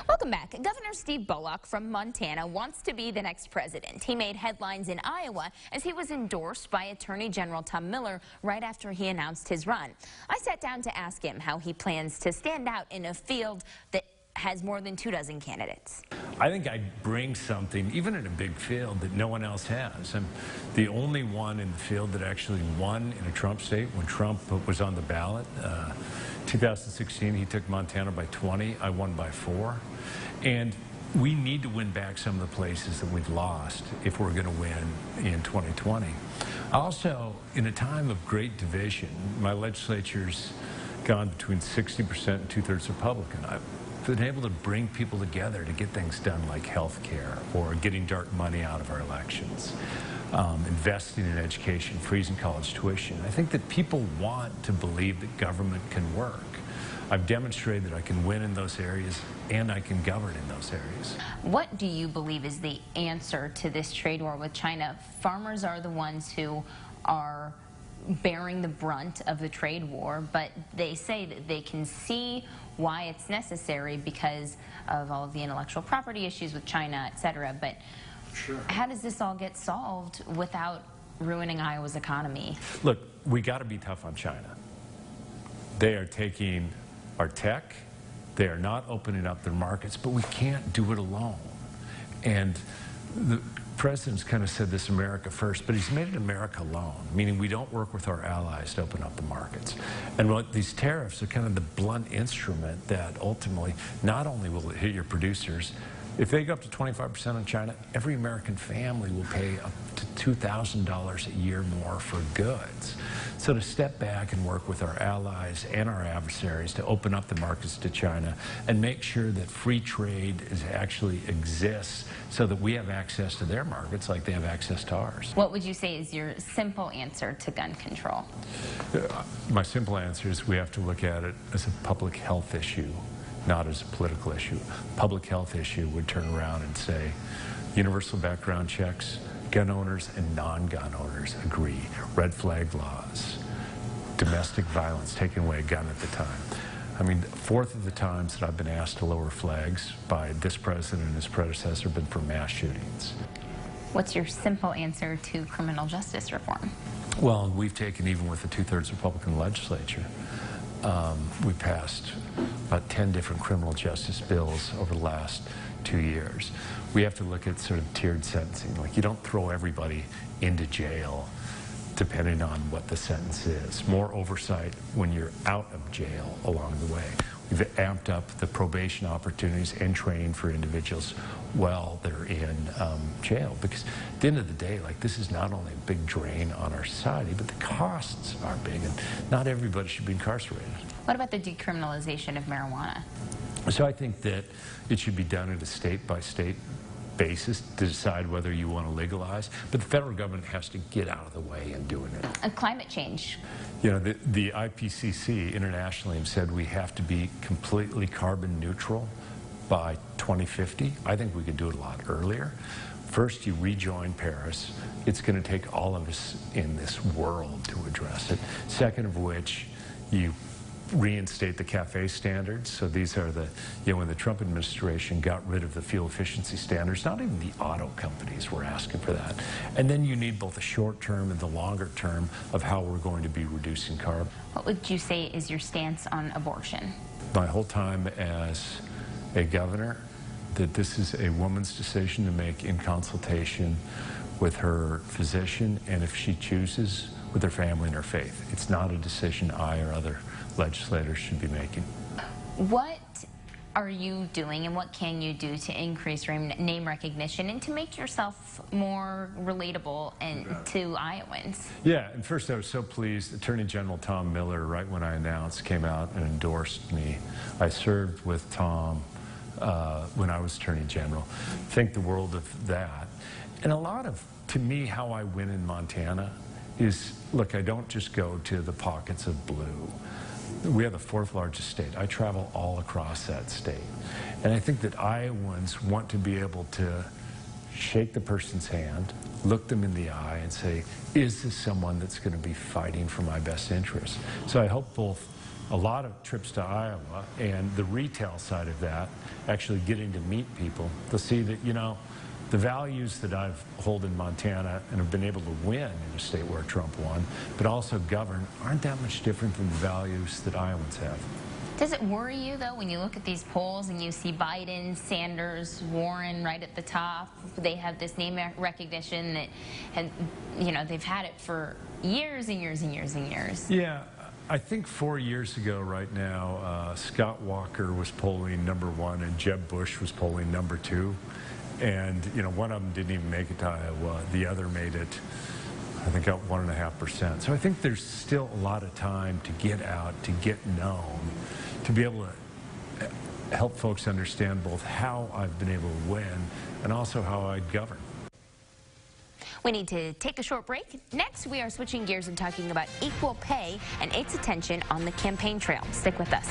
Welcome back. Governor Steve Bullock from Montana wants to be the next president. He made headlines in Iowa as he was endorsed by Attorney General Tom Miller right after he announced his run. I sat down to ask him how he plans to stand out in a field that has more than 24 candidates. I think I bring something, even in a big field, that no one else has. I'm the only one in the field that actually won in a Trump state when Trump was on the ballot. 2016, he took Montana by 20. I won by 4. And we need to win back some of the places that we've lost if we're going to win in 2020. Also, in a time of great division, my legislature's gone between 60% and 2/3 Republican. I've been able to bring people together to get things done like health care or getting dark money out of our elections, investing in education, freezing college tuition. I think that people want to believe that government can work. I've demonstrated that I can win in those areas and I can govern in those areas. What do you believe is the answer to this trade war with China? Farmers are the ones who are bearing the brunt of the trade war, but they say that they can see why it's necessary because of all of the intellectual property issues with China, etc. But how does this all get solved without ruining Iowa's economy? Look, we got to be tough on China. They are taking our tech. They are not opening up their markets, but we can't do it alone. And the president's kind of said this America first, but he's made it America alone, meaning we don't work with our allies to open up the markets. And what these tariffs are kind of the blunt instrument that ultimately not only will it hit your producers, if they go up to 25% on China, every American family will pay up to $2,000 a year more for goods. So to step back and work with our allies and our adversaries to open up the markets to China and make sure that free trade actually exists so that we have access to their markets like they have access to ours. What would you say is your simple answer to gun control? My simple answer is we have to look at it as a public health issue, not as a political issue. Public health issue would turn around and say universal background checks, gun owners and non-gun owners agree. Red flag laws, domestic violence, taking away a gun at the time. I mean, 1/4 of the times that I've been asked to lower flags by this president and his predecessor have been for mass shootings. What's your simple answer to criminal justice reform? Well, we've taken, even with the 2/3 Republican legislature, we passed about 10 different criminal justice bills over the last 2 years. We have to look at sort of tiered sentencing. Like, you don't throw everybody into jail depending on what the sentence is. More oversight when you're out of jail along the way. We've amped up the probation opportunities and training for individuals while they're in jail. Because at the end of the day, like, this is not only a big drain on our society, but the costs are big, and not everybody should be incarcerated. What about the decriminalization of marijuana? So I think that it should be done at a state-by-state basis to decide whether you want to legalize, but the federal government has to get out of the way in doing it. Climate change. You know, the IPCC internationally have said we have to be completely carbon neutral by 2050. I think we could do it a lot earlier. First, you rejoin Paris. It's going to take all of us in this world to address it. Second of which, you reinstate the CAFE standards. So these are the, you know, when the Trump administration got rid of the fuel efficiency standards, not even the auto companies were asking for that. And then you need both the short term and the longer term of how we're going to be reducing carbon. What would you say is your stance on abortion? My whole time as a governor, that this is a woman's decision to make in consultation with her physician, and if she chooses, with her family and her faith. It's not a decision I or other legislators should be making. What are you doing and what can you do to increase name recognition and to make yourself more relatable to Iowans? Yeah, and first I was so pleased. Attorney General Tom Miller, right when I announced, came out and endorsed me. I served with Tom when I was Attorney General. Think the world of that. And a lot of, to me, how I win in Montana is, look, I don't just go to the pockets of blue. We have the 4th largest state. I travel all across that state. And I think that Iowans want to be able to shake the person's hand, look them in the eye and say, is this someone that's going to be fighting for my best interests? So I hope both a lot of trips to Iowa and the retail side of that, actually getting to meet people, they'll see that, you know, the values that I've hold in Montana and have been able to win in a state where Trump won, but also govern, aren't that much different than the values that Iowans have. Does it worry you, though, when you look at these polls and you see Biden, Sanders, Warren right at the top? They have this name recognition that, and, you know, they've had it for years and years and years and years. Yeah, I think 4 years ago right now, Scott Walker was polling #1 and Jeb Bush was polling #2. And, you know, one of them didn't even make it to Iowa. The other made it, I think, out 1.5%. So I think there's still a lot of time to get out, to get known, to be able to help folks understand both how I've been able to win and also how I'd govern. We need to take a short break. Next, we are switching gears and talking about equal pay and its attention on the campaign trail. Stick with us.